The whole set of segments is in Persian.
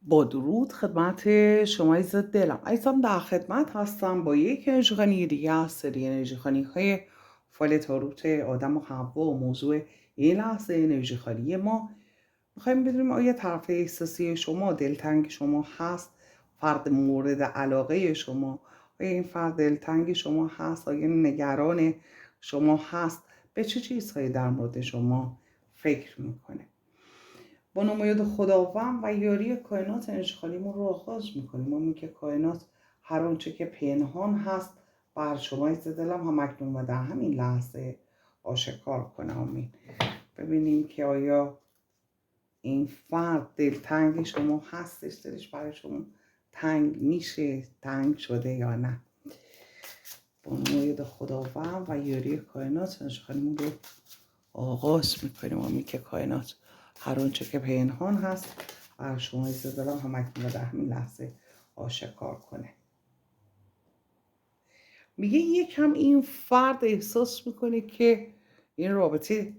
با درود خدمت شما عزیز دلم. عزیزم در خدمت هستم با یک انرژی خوانی دیگه از سری انرژی خوانی های فال تاروت آدم و حوا و موضوع این لحظه انرژی خوانی ما میخوایم بدونیم آیا طرف احساسی شما دلتنگ شما هست، فرد مورد علاقه شما، آیا این فرد دلتنگ شما هست، آیا نگران شما هست، به چه چیزهایی در مورد شما فکر میکنه. با نمایاد خداوند و یاری کائنات انرژی خالیمون رو آغاز میکنیم. ما که کائنات هر آنچه که پنهان هست بر شما عزیز دلم هم اکنون و در همین لحظه آشکار کنه. آمین. ببینیم که آیا این فرد دلتنگ شما هستش، دلش برای شما تنگ میشه، تنگ شده یا نه. با نمایاد خداوند و یاری کائنات انرژی خالیمون رو آغاز میکنیم. آمین که کائنات هر آنچه که پنهان هست بر شما عزیز دلم هم اکنون و در همین لحظه آشکار کنه. میگه یکم این فرد احساس میکنه که این رابطه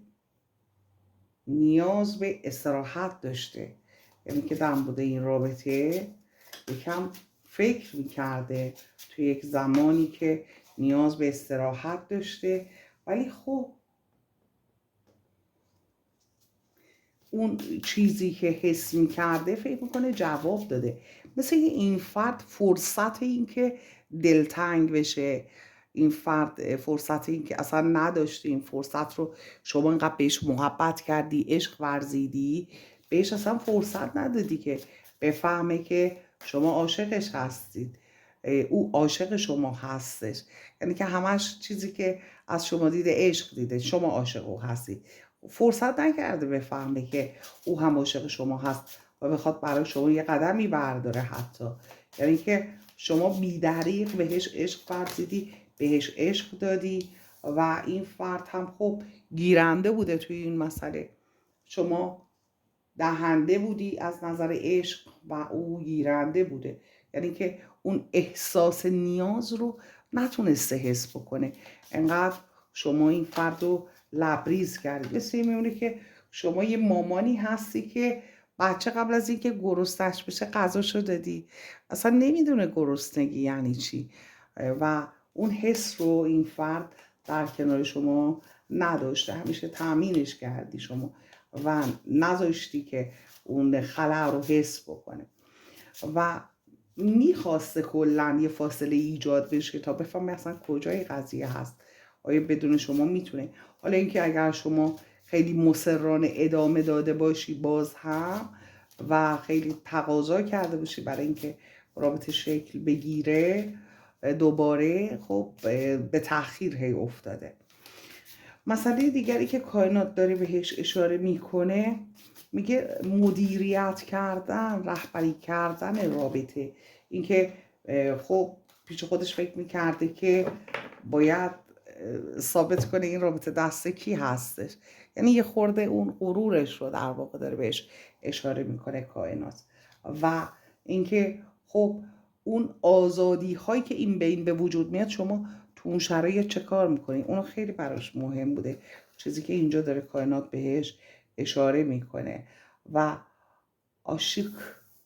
نیاز به استراحت داشته، یعنی که در مورد این رابطه یکم فکر میکرده توی یک زمانی که نیاز به استراحت داشته، ولی خب اون چیزی که حس میکرده فکر میکنه جواب داده. مثل این فرد فرصت این که دلتنگ بشه، این فرد فرصت این که اصلا نداشته، این فرصت رو شما اینقدر بهش محبت کردی، عشق ورزیدی، بهش اصلا فرصت ندادی که بفهمه که شما عاشقش هستید، او عاشق شما هستش. یعنی که همش چیزی که از شما دیده عشق دیده، شما عاشق او هستید. فرصت نکرده بفهمه که او هم عاشق شما هست و بخواد برای شما یه قدمی برداره حتی. یعنی که شما بی‌دریغ بهش عشق ورزیدی، بهش عشق دادی و این فرد هم خب گیرنده بوده توی این مسئله. شما دهنده بودی از نظر عشق و او گیرنده بوده. یعنی که اون احساس نیاز رو نتونسته حس بکنه. انقدر شما این فرد رو لبریز کردی. مثل میمونه که شما یه مامانی هستی که بچه قبل از اینکه گرسنش بشه غذاشو دادی، اصلا نمیدونه گرسنگی یعنی چی و اون حس رو این فرد در کنار شما نداشته. همیشه تأمینش کردی شما و نذاشتی که اون خلأ رو حس بکنه و میخواسته کلا یه فاصله ایجاد بشه تا بفهمه اصلا کجای قضیه هست، آیا بدون شما میتونه. حالا اینکه اگر شما خیلی مصرانه ادامه داده باشی باز هم و خیلی تقاضا کرده باشی برای اینکه رابطه شکل بگیره دوباره، خب به تأخیر هی افتاده. مسئله دیگری که کائنات داره بهش اشاره میکنه، میگه مدیریت کردن، رهبری کردن رابطه. اینکه خب پیش خودش فکر میکرده که باید ثابت کنه این رابطه دست کی هستش. یعنی یه خورده اون غرورش رو در واقع داره بهش اشاره میکنه کائنات. و اینکه خب اون آزادی هایی که این بین به وجود میاد، شما تو اون شرایط چه کار میکنی؟ اونو خیلی براش مهم بوده، چیزی که اینجا داره کائنات بهش اشاره میکنه. و عاشق،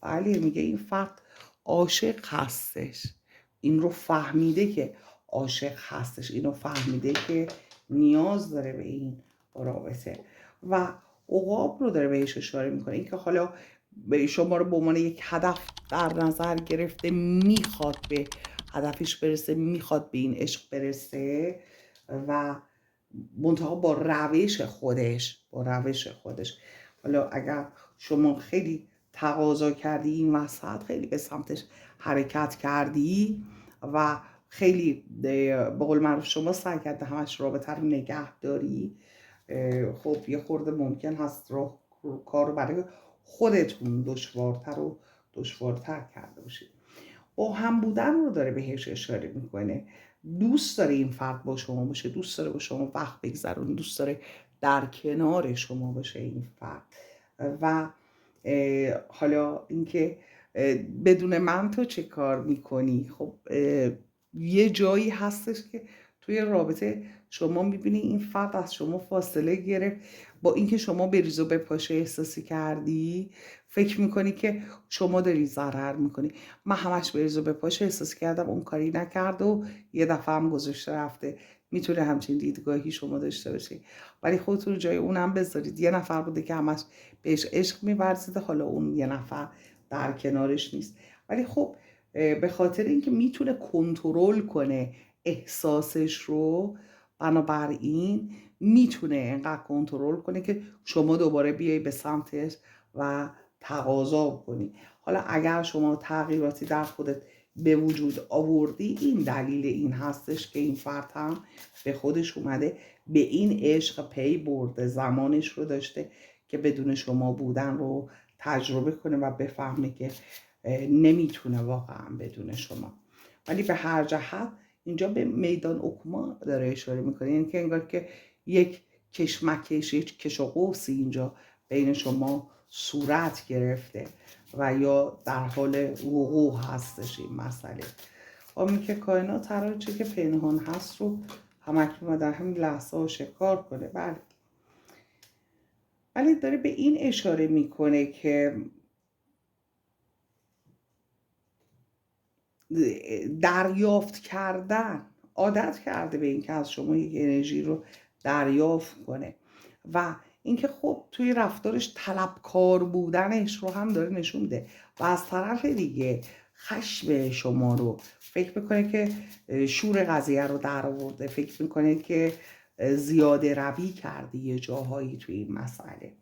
بله میگه این فرد عاشق هستش، این رو فهمیده که عاشق هستش، اینو فهمیده که نیاز داره به این رابطه و عقاب رو داره بهش اشاره میکنه. اینکه حالا به شما رو به عنوان یک هدف در نظر گرفته، میخواد به هدفش برسه، میخواد به این عشق برسه و منتها با روش خودش، حالا اگر شما خیلی تقاضا کردی این وسط، خیلی به سمتش حرکت کردی و خیلی به قول معروف شما سعی کرده همش رابطه رو نگه داری، خب یه خورده ممکن هست کار رو برای خودتون دشوارتر کرده باشید. با هم بودن رو داره بهش اشاره میکنه. دوست داره این فرد با شما باشه، دوست داره با شما وقت بگذرونه، دوست داره در کنار شما باشه این فرد. و حالا اینکه بدون من تو چه کار میکنی، خب یه جایی هستش که توی رابطه شما میبینی این فرد از شما فاصله گرفت، با اینکه شما بریز و به پاشه احساسی کردی فکر میکنی که شما داری ضرر میکنی. من همش بریز و به پاشه احساسی کردم، اون کاری نکرد و یه دفعه هم گذاشته رفته. میتونه همچین دیدگاهی شما داشته باشی، ولی خودتون رو جای اونم بذارید. یه نفر بوده که همش بهش عشق می‌ورزیده، حالا اون یه نفر در کنارش نیست، ولی خب به خاطر اینکه میتونه کنترل کنه احساسش رو، بنابراین میتونه اینقدر کنترل کنه که شما دوباره بیای به سمتش و تقاضا کنی. حالا اگر شما تغییراتی در خودت به وجود آوردی، این دلیل این هستش که این فرد هم به خودش اومده، به این عشق پی برده، زمانش رو داشته که بدون شما بودن رو تجربه کنه و بفهمه که نمیتونه واقعا بدون شما. ولی به هر جهت اینجا به میدان اوکما داره اشاره میکنه، یعنی که انگار که یک کشمکش، یک کش و قوسی اینجا بین شما صورت گرفته و یا در حال وقوع هستش این مسئله. همین که کائنات هر چه که پنهان هست رو همکنون در همین لحظه آشکار کنه. بله، ولی داره به این اشاره میکنه که دریافت کردن، عادت کرده به این که از شما یک انرژی رو دریافت کنه و اینکه خب توی رفتارش طلبکار بودنش رو هم داره نشون میده و از طرف دیگه خشم شما رو فکر میکنه که شور قضیه رو در آورده، فکر میکنه که زیاده روی کرده یه جاهایی توی این مسئله،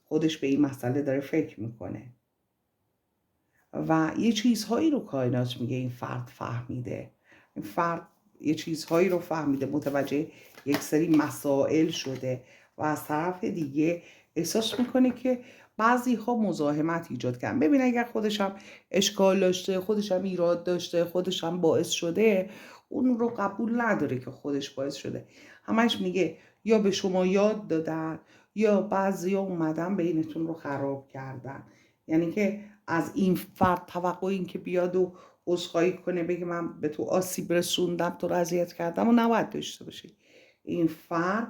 خودش به این مسئله داره فکر میکنه و یه چیزهایی رو کائنات میگه این فرد فهمیده. این فرد یه چیزهایی رو فهمیده، متوجه یک سری مسائل شده و از طرف دیگه احساس میکنه که بعضی ها مزاحمت ایجاد کردن. ببین اگر خودش هم اشکال داشته، خودش هم ایراد داشته، خودش هم باعث شده، اون رو قبول نداره که خودش باعث شده. همش میگه یا به شما یاد دادن یا بعضی ها اومدن بینتون رو خراب کردن. یعنی که از این فرد توقع این که بیاد و عذرخواهی کنه بگه من به تو آسیب رسوندم، تو رو اذیت کردم و نباید داشته باشی. این فرد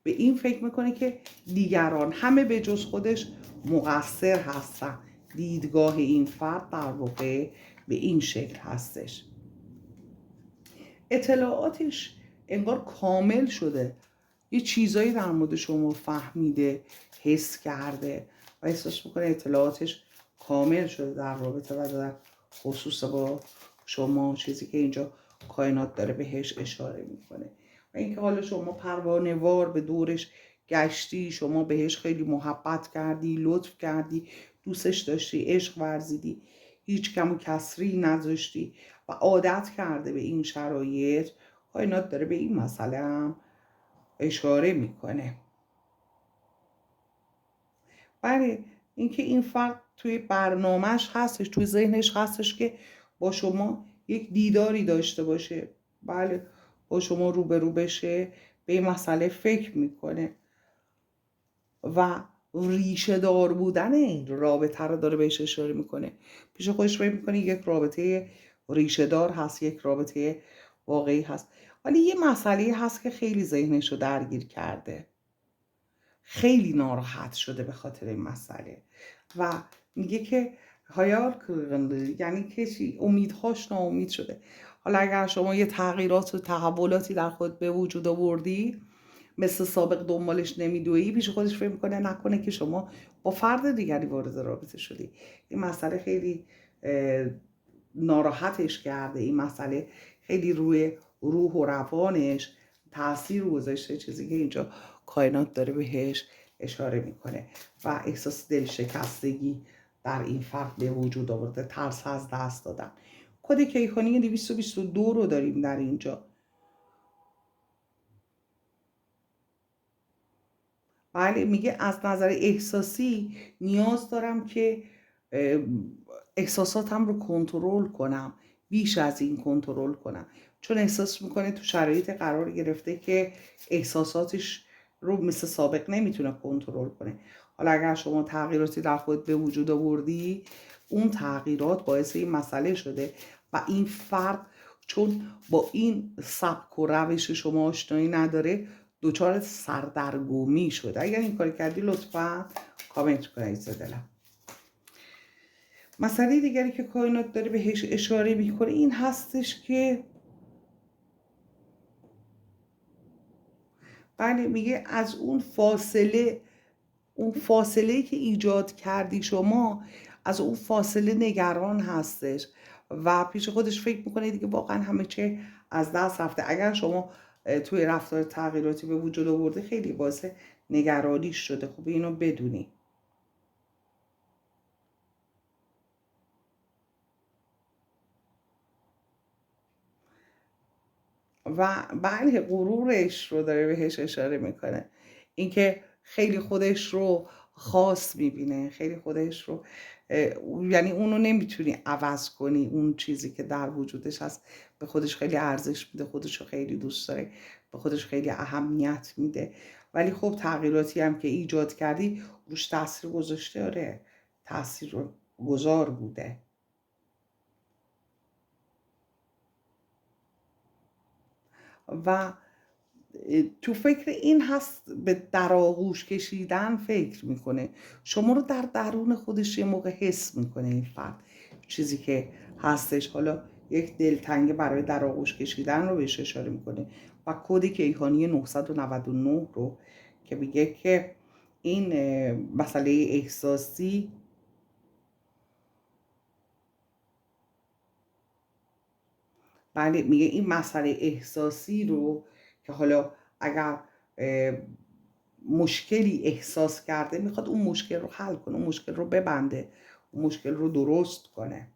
به این فکر میکنه که دیگران همه به جز خودش مقصر هستن. دیدگاه این فرد در واقع به این شکل هستش. اطلاعاتش انگار کامل شده، یه چیزایی در مورد شما فهمیده، حس کرده و احساس میکنه اطلاعاتش کامل شده در رابطه و در خصوص با شما، چیزی که اینجا کائنات داره بهش اشاره میکنه. و اینکه حالا شما پروانه وار به دورش گشتی، شما بهش خیلی محبت کردی، لطف کردی، دوستش داشتی، عشق ورزیدی، هیچ کم و کسری نذاشتی و عادت کرده به این شرایط. کائنات داره به این مسئله هم اشاره میکنه. بله، اینکه این فرد توی برنامهش هستش، توی ذهنش هستش که با شما یک دیداری داشته باشه، بله، با شما روبرو بشه، به این مسئله فکر میکنه و ریشه دار بودن این رابطه رو داره بهش اشاره میکنه. پیش خودش فکر میکنه یک رابطه ریشه دار هست، یک رابطه واقعی هست، ولی یه مسئله هست که خیلی ذهنش رو درگیر کرده، خیلی ناراحت شده به خاطر این مسئله و میگه که hayal kırıklığı، یعنی که امیدهاش ناامید شده. حالا اگر شما یه تغییرات و تحولاتی در خود به وجود آوردی، مثل سابق دنبالش نمیدویی، پیش خودش فکر میکنه نکنه که شما با فرد دیگری وارد رابطه شدی. این مسئله خیلی ناراحتش کرده، این مسئله خیلی روی روح و روانش تاثیر گذاشته، چیزی که اینجا کائنات داره بهش اشاره میکنه و احساس دلشکستگی در این فرد به وجود آورده، ترس از دست دادن. کد کیهانی 222 رو داریم در اینجا. بله، میگه از نظر احساسی نیاز دارم که احساساتم رو کنترل کنم، بیش از این کنترل کنم، چون احساس میکنه تو شرایط قرار گرفته که احساساتش رو مثل سابق نمیتونه کنترل کنه. حالا اگر شما تغییراتی در خود به وجود آوردی، اون تغییرات باعث این مسئله شده و این فرد چون با این سبک و روش شما آشنایی نداره دچار سردرگمی شده. اگر این کاری کردی لطفا کامنت کن عزیز دلم. مسئله دیگری که کائنات داره بهش اشاره میکنه این هستش که بله میگه از اون فاصله که ایجاد کردی شما، از اون فاصله نگران هستش و پیش خودش فکر میکنه دیگه واقعا همه چه از دست رفته. اگر شما توی رفتار تغییراتی به وجود آورده خیلی باعث نگرانی شده. خب اینو بدونی. و بله غرورش رو داره بهش اشاره میکنه، اینکه خیلی خودش رو خاص میبینه، خیلی خودش رو یعنی اونو نمیتونی عوض کنی. اون چیزی که در وجودش هست به خودش خیلی ارزش میده، خودش رو خیلی دوست داره، به خودش خیلی اهمیت میده. ولی خب تغییراتی هم که ایجاد کردی روش تاثیر گذاشته، آره تاثیر گذار بوده. و تو فکر این هست به در آغوش کشیدن فکر میکنه، شما رو در درون خودش یه موقع حس میکنه این فرد چیزی که هستش. حالا یک دلتنگ برای در آغوش کشیدن رو بهش اشاره میکنه و کد کیهانی 999 رو که میگه که این مسئله احساسی بله میگه این مسئله احساسی رو که حالا اگر مشکلی احساس کرده میخواد اون مشکل رو حل کنه، اون مشکل رو ببنده، اون مشکل رو درست کنه.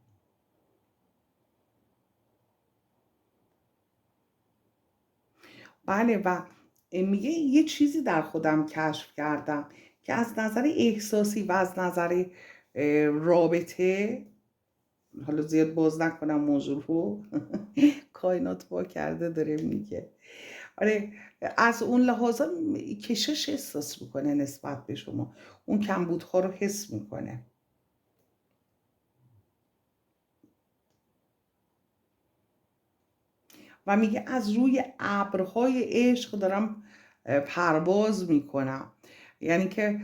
بله و میگه یه چیزی در خودم کشف کردم که از نظر احساسی و از نظر رابطه، حالا زیاد باز نکنم موضوع رو کائنات با کرده داره میگه، آره از اون لحاظا کشش احساس میکنه نسبت به شما، اون کمبودها رو حس میکنه. و میگه از روی ابرهای عشق دارم پرواز میکنم، یعنی که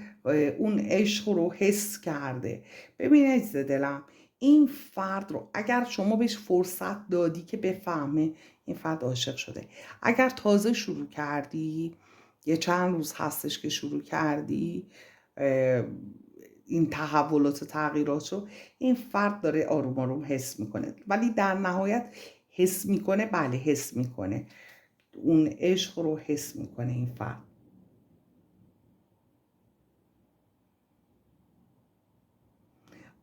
اون عشق رو حس کرده. ببین عزیز دلم، این فرد رو اگر شما بهش فرصت دادی که بفهمه این فرد عاشق شده، اگر تازه شروع کردی، یه چند روز هستش که شروع کردی این تحولات و تغییرات رو، این فرد داره آروم آروم حس میکنه. ولی در نهایت حس میکنه، بله حس میکنه، اون عشق رو حس میکنه این فرد.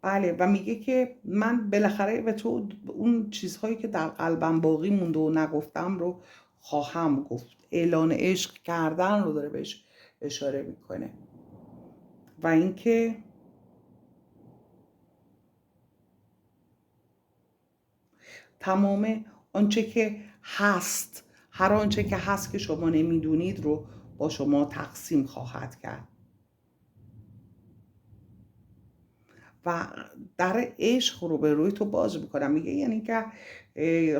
بله و میگه که من بالاخره به تو اون چیزهایی که در قلبم باقی مونده و نگفتم رو خواهم گفت. اعلان عشق کردن رو داره بهش اشاره میکنه. و اینکه تمام آنچه که هست، هر آنچه که هست که شما نمیدونید رو با شما تقسیم خواهد کرد. و در عشق رو به روی تو باز میکنم. میگه یعنی که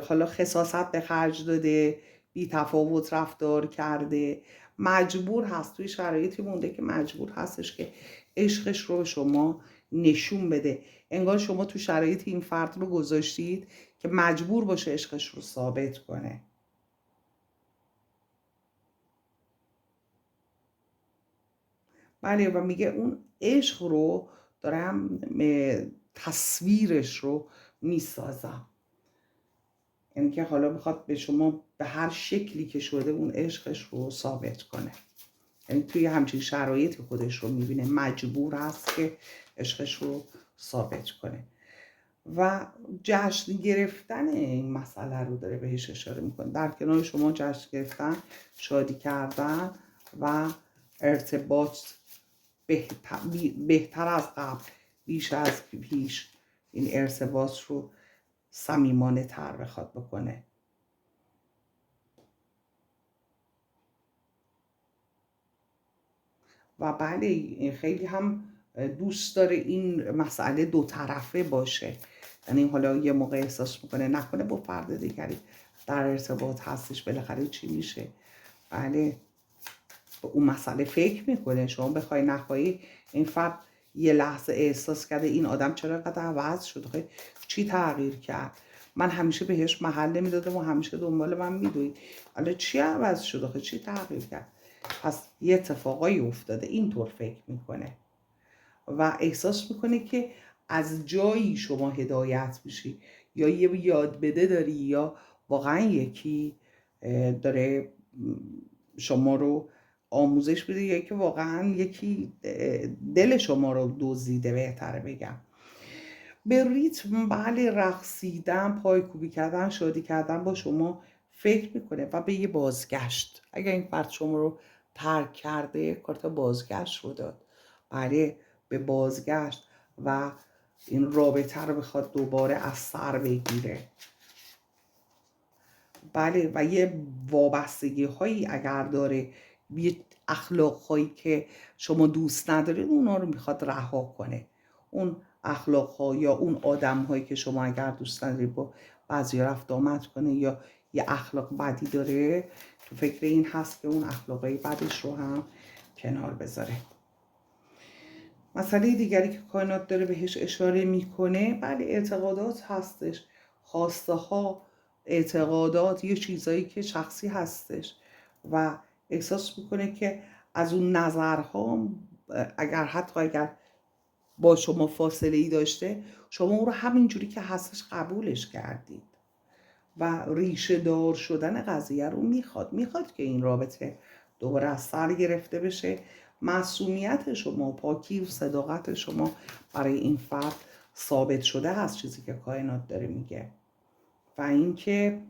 حالا خساست به خرج داده، بی تفاوت رفتار کرده، مجبور هست، توی شرایطی مونده که مجبور هستش که عشقش رو به شما نشون بده. انگار شما تو شرایط این فرد رو گذاشتید که مجبور باشه عشقش رو ثابت کنه. بله و میگه اون عشق رو دارم تصویرش رو میسازم، یعنی که حالا بخواد به شما به هر شکلی که شده اون عشقش رو ثابت کنه. یعنی توی همچین شرایطی خودش رو میبینه مجبور هست که عشقش رو ثابت کنه. و جشن گرفتن این مسئله رو داره بهش اشاره میکنه. در کنار شما جشن گرفتن، شادی کردن و ارتباط بهتر از قبل، بیش از پیش این ارتباط رو صمیمانه تر بخواد بکنه. و بله خیلی هم دوست داره این مسئله دو طرفه باشه، یعنی حالا یه موقع احساس میکنه نکنه با فرد دیگری در ارتباط هستش، بالاخره چی میشه. بله، به اون مسئله فکر میکنه. شما بخوای نخواهی این فرد یه لحظه احساس کرده این آدم چرا اینقدر عوض شد، خیلی چی تغییر کرد، من همیشه بهش محل نمیدادم و همیشه دنبال من میدوید، حالا چی عوض شد، آخه چی تغییر کرد. پس یه اتفاقایی افتاده، اینطور فکر میکنه و احساس میکنه که از جایی شما هدایت میشی، یا یه یاد بده داری، یا واقعا یکی داره شما رو آموزش میده، یا که واقعا یکی دل شما رو دزدیده، بهتره بگم. به ریتم بله، رقصیدن، پایکوبی کردن، شادی کردن با شما فکر میکنه و به یه بازگشت. اگر این فرد شما رو ترک کرده، کارت بازگشت رو داد. بله، به بازگشت و این رابطه رو بخواد دوباره از سر بگیره. بله، و یه وابستگی هایی اگر داره، یه اخلاق هایی که شما دوست ندارید، اونا رو میخواد رها کنه. اون اخلاق ها یا اون آدم هایی که شما اگر دوست ندارید با بعضی رفت آمد کنه، یا یه اخلاق بدی داره، تو فکر این هست که اون اخلاقای بدش رو هم کنار بذاره. مسئله دیگری که کائنات داره بهش اشاره میکنه، بله، اعتقادات هستش، خواسته ها، اعتقادات، یه چیزایی که شخصی هستش و احساس میکنه که از اون نظرها، اگر با شما فاصله ای داشته، شما اون رو همینجوری که هستش قبولش کردید و ریشه دار شدن قضیه رو میخواد که این رابطه دوباره از سر گرفته بشه. معصومیت شما، پاکی و صداقت شما برای این فرد ثابت شده هست، چیزی که کائنات داره میگه. و اینکه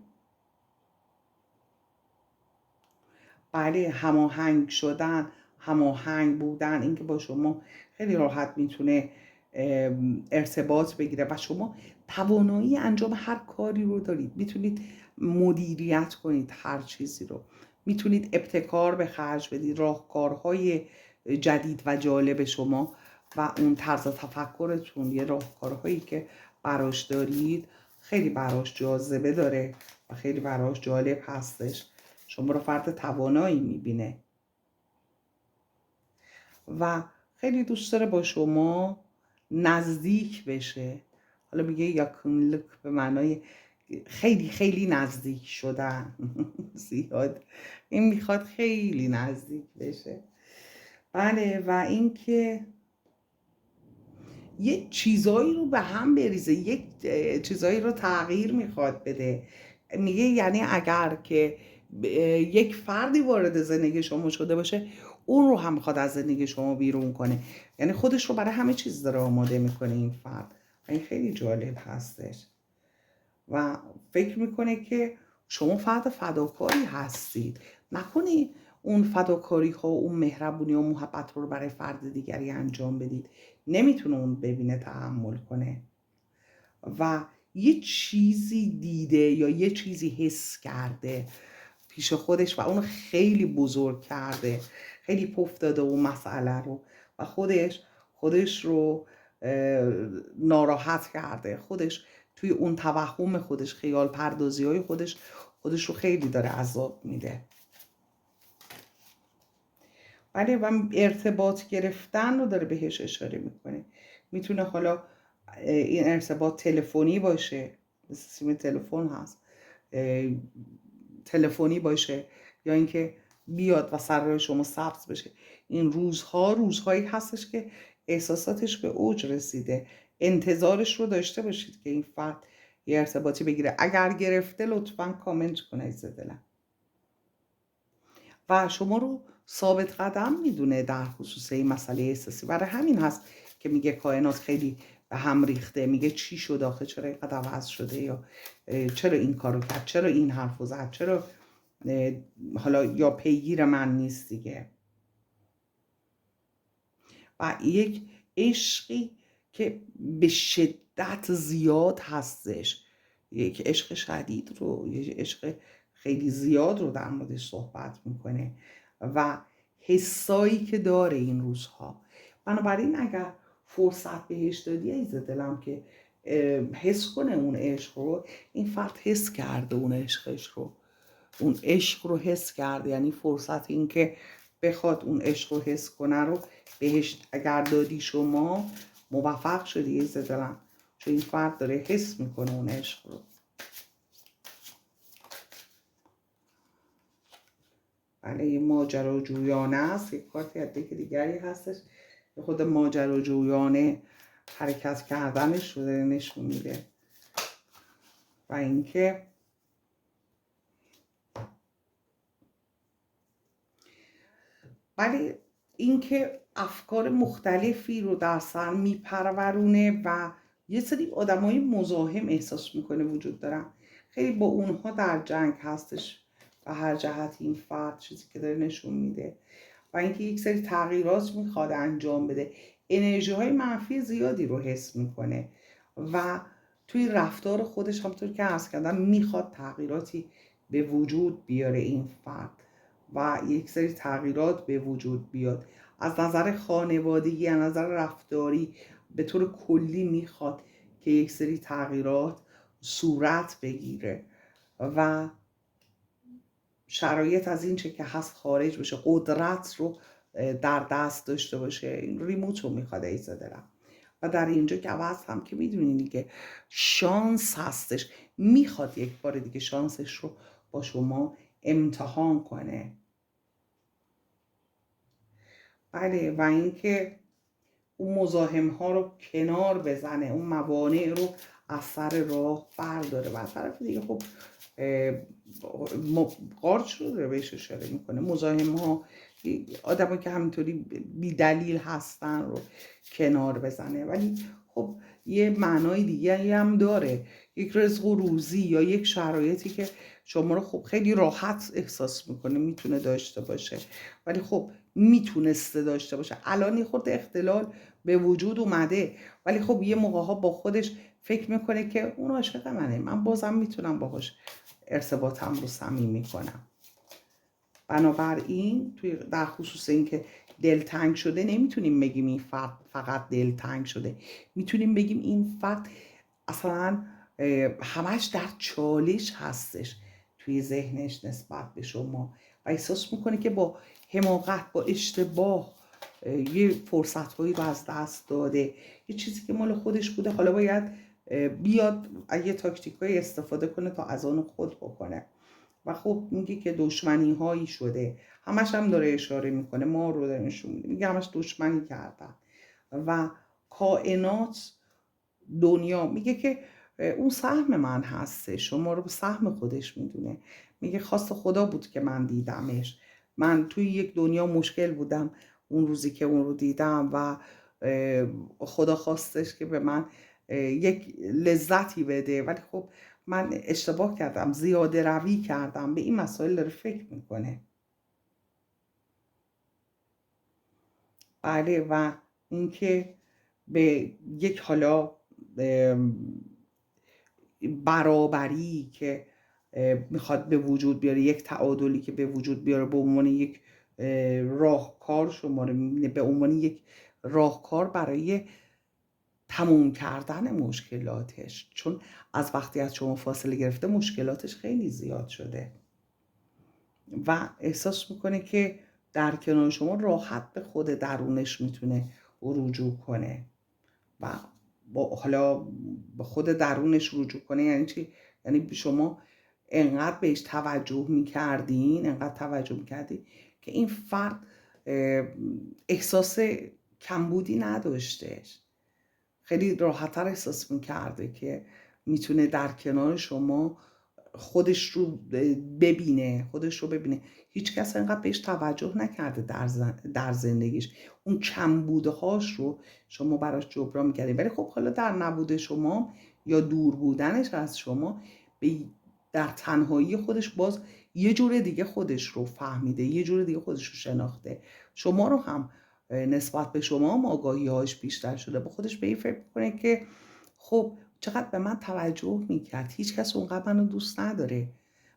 بله، هماهنگ شدن، هماهنگ بودن، اینکه با شما خیلی راحت میتونه ارتباط بگیره و شما توانایی انجام هر کاری رو دارید، میتونید مدیریت کنید هر چیزی رو، میتونید ابتکار به خرج بدید، راهکارهای جدید و جالب شما و اون طرز تفکرتون، یه راهکارهایی که براش دارید خیلی براش جاذبه داره و خیلی براش جالب هستش. شما رو فرد توانایی میبینه و خیلی دوست داره با شما نزدیک بشه. حالا میگه یاکونلک به معنای خیلی خیلی نزدیک شدن. زیاد این میخواد خیلی نزدیک بشه. بله، و اینکه یک چیزایی رو به هم بریزه، یک چیزایی رو تغییر میخواد بده. میگه یعنی اگر که یک فردی وارد زندگی شما شده باشه، اون رو هم میخواد از زندگی شما بیرون کنه. یعنی خودش رو برای همه چیز داره آماده میکنه این فرد و این خیلی جالب هستش و فکر میکنه که شما فرد فداکاری هستید. نکنی اون فداکاری ها، اون مهربونی و محبت رو برای فرد دیگری انجام بدید، نمیتونه اون ببینه، تحمل کنه و یه چیزی دیده یا یه چیزی حس کرده پیش خودش و اون خیلی بزرگ کرده، خیلی پف داده اون مسئله رو و خودش رو ناراحت کرده، خودش توی اون توهم خودش، خیال پردازی های خودش رو خیلی داره عذاب میده. ولی و ارتباط گرفتن رو داره بهش اشاره میکنه. میتونه حالا این ارتباط تلفنی باشه، مثل سیم تلفن هست، تلفنی باشه، یا اینکه بیاد و سر راه شما سبز بشه. این روزهایی هستش که احساساتش به اوج رسیده. انتظارش رو داشته باشید که این فرد یه ارتباطی بگیره. اگر گرفته لطفاً کامنت کنید زدلم. و شما رو ثابت قدم میدونه در خصوص این مسئله احساسی. برای همین هست که میگه کائنات خیلی به هم ریخته، میگه چی شد آخه، چرا اینقدر عوض شده، یا چرا این کارو کرد، چرا این حرفو زد، چرا حالا یا پیگیر من نیست دیگه. و یک عشقی که به شدت زیاد هستش، یک عشق شدید رو، یک عشق خیلی زیاد رو در موردش صحبت میکنه و حسایی که داره این روزها. بنابراین اگر فرصت بهش دادی عزیز دلم که حس کنه اون عشق رو. این فرد حس کرده اون عشقش رو، اون عشق رو حس کرده، یعنی فرصت این که بخواد اون عشق رو حس کنه رو بهش اگر دادی شما، موفق شدی عزیز دلم، چون این فرد داره حس میکنه اون عشق رو. بله یه ماجراجویانه است، یک کارتی از که دیگری هستش که خود ماجراجویانه حرکت کردنش رو داره نشون میده. و اینکه ولی اینکه افکار مختلفی رو در سر میپرورونه و یه سری آدمای مزاحم احساس میکنه وجود دارن، خیلی با اونها در جنگ هستش و هر جهت این فرد چیزی که داره نشون میده. و اینکه یک سری تغییرات میخواد انجام بده، انرژی های منفی زیادی رو حس میکنه و توی رفتار خودش همونطور که عرض کردم میخواد تغییراتی به وجود بیاره این فرد و یک سری تغییرات به وجود بیاد از نظر خانوادگی، از نظر رفتاری، به طور کلی میخواد که یک سری تغییرات صورت بگیره و شرایط از این چه که هست خارج بشه، قدرت رو در دست داشته باشه. این ریموت رو میخواد ایزا دارم. و در اینجا که عوض هم که میدونین دیگه شانس هستش، میخواد یک بار دیگه شانسش رو با شما امتحان کنه. بله و اینکه اون مزاحم ها رو کنار بزنه، اون موانع رو از سر راه برداره. و از طرف دیگه خب قارچ رو داره بهش اشاره میکنه، مزاحم ها آدم که همینطوری بی دلیل هستن رو کنار بزنه. ولی خب یه معنای دیگه هم داره، یک رزق و روزی یا یک شرایطی که شما رو خب خیلی راحت احساس میکنه میتونه داشته باشه، ولی خب میتونسته داشته باشه. الان خود اختلال به وجود اومده، ولی خب یه موقع ها با خودش فکر میکنه که اون عاشق منه، من بازم میتونم باهاش ارتباطم رو صمیمی کنم. بنابراین توی در خصوص اینکه دلتنگ شده نمیتونیم بگیم این فرد فقط دلتنگ شده، میتونیم بگیم این فرد اصلا همش در چالش هستش توی ذهنش نسبت به شما و احساس میکنه که با حماقت، با اشتباه یه فرصت هایی رو از دست داده، یه چیزی که مال خودش بوده حالا باید بیاد یه تاکتیک های استفاده کنه تا از آن خود بکنه. و خب میگه که دشمنی هایی شده، همش هم داره اشاره میکنه، ما رو داره نشون میده، میگه همش دشمنی کردن و کائنات، دنیا، میگه که اون سهم من هسته، شما رو به سهم خودش میدونه. میگه خواست خدا بود که من دیدمش، من توی یک دنیا مشکل بودم اون روزی که اون رو دیدم و خدا خواستش که به من یک لذتی بده، ولی خب من اشتباه کردم، زیاده روی کردم. به این مسائل داره فکر میکنه. بله و اینکه به یک حالا برابری که میخواد به وجود بیاره، یک تعادلی که به وجود بیاره، به عنوان یک راهکار شما رو میبینه، به عنوان یک راهکار برای تموم کردن مشکلاتش، چون از وقتی از شما فاصله گرفته مشکلاتش خیلی زیاد شده و احساس میکنه که در کنار شما راحت به خود درونش میتونه رجوع کنه. و حالا به خود درونش رجوع کنه یعنی چی؟ یعنی شما انقدر بهش توجه میکردین، انقدر توجه میکردین که این فرد احساس کمبودی نداشتش، خیلی راحت‌تر احساس میکرده که میتونه در کنار شما خودش رو ببینه. هیچ کس انقدر بهش توجه نکرده در زندگیش، اون کمبودهاش رو شما براش جبران میکردین. ولی خب حالا در نبود شما یا دور بودنش از شما، در تنهایی خودش باز یه جور دیگه خودش رو فهمیده، یه جور دیگه خودش رو شناخته. شما رو هم نسبت به شما هم آگاهی‌هاش بیشتر شده، با خودش به این فکر کنه که خب چقدر به من توجه میکرد، هیچ کس اونقدر منو دوست نداره.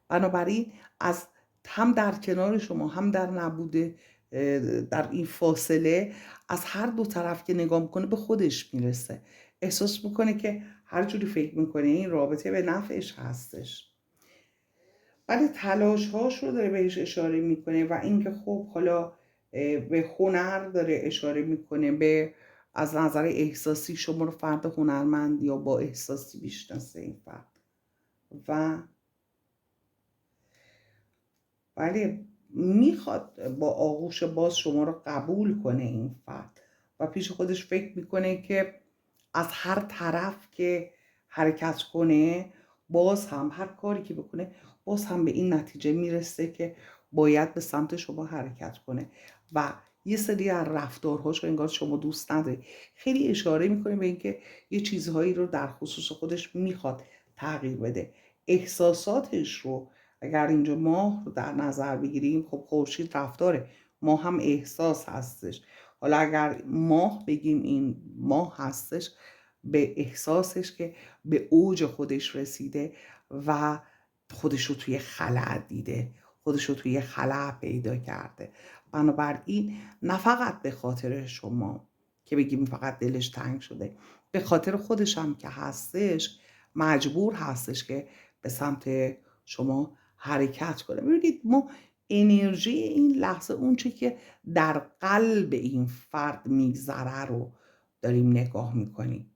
بنابراین از هم در کنار شما هم در نبوده، در این فاصله، از هر دو طرف که نگاه میکنه به خودش میرسه، احساس میکنه که هر جوری فکر میکنه این رابطه به نفعش هستش، ولی تلاش هاش رو داره بهش اشاره میکنه و اینکه خب حالا به هنر داره اشاره میکنه، به از نظر احساسی شما رو فرد هنرمند یا با احساسی میشناسه این فرد. و ولی میخواد با آغوش باز شما رو قبول کنه این فرد و پیش خودش فکر میکنه که از هر طرف که حرکت کنه، باز هم هر کاری که بکنه باز هم به این نتیجه میرسه که باید به سمت شما حرکت کنه و یه سری از رفتارهاش انگار شما دوست نداری. خیلی اشاره میکنه به اینکه یه چیزهایی رو در خصوص خودش میخواد تغییر بده. احساساتش رو اگر اینجا ماه رو در نظر بگیریم، خب خورشید رفتاره، ماه هم احساس هستش. حالا اگر ماه بگیم این ماه هستش به احساسش که به اوج خودش رسیده و خودش رو توی خلأ دیده، خودش رو توی خلأ پیدا کرده. بنابراین نه فقط به خاطر شما که بگیم فقط دلش تنگ شده، به خاطر خودش هم که هستش مجبور هستش که به سمت شما حرکت کنه. ببینید ما انرژی این لحظه، اون چی که در قلب این فرد میگذره رو داریم نگاه میکنیم.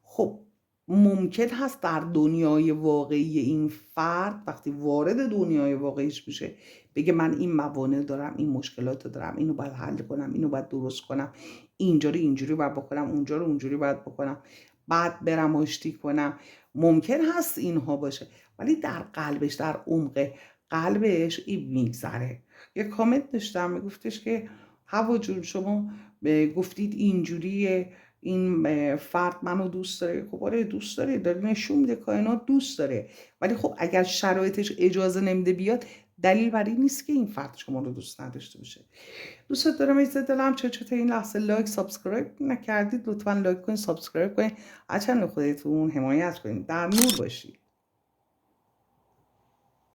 خب ممکن هست در دنیای واقعی این فرد وقتی وارد دنیای واقعیش بشه بگه من این موانع دارم، این مشکلات دارم، اینو باید حل کنم، اینو باید درست کنم، اینجا رو اینجوری باید بکنم، اونجا رو اونجوری باید بکنم، بعد برم آشتی کنم. ممکن هست اینها باشه، ولی در قلبش، در عمق قلبش این میگذره. یه کامنت داشتم میگفتش که هوا جون شما گفتید اینجوریه، این فرد منو دوست داره. خب آره دوست داره، داره نشون میده کائنات دوست داره، ولی خب اگر شرایطش اجازه نمیده بیاد دلیل بر این نیست که این فرد شما رو دوست نداشته باشه. دوست دارم عزیز دلم، چه تا این لحظه لایک سابسکرایب نکردید لطفا لایک کنید، سابسکرایب کنید، از چنل خودتون حمایت کنید. در نور باشید.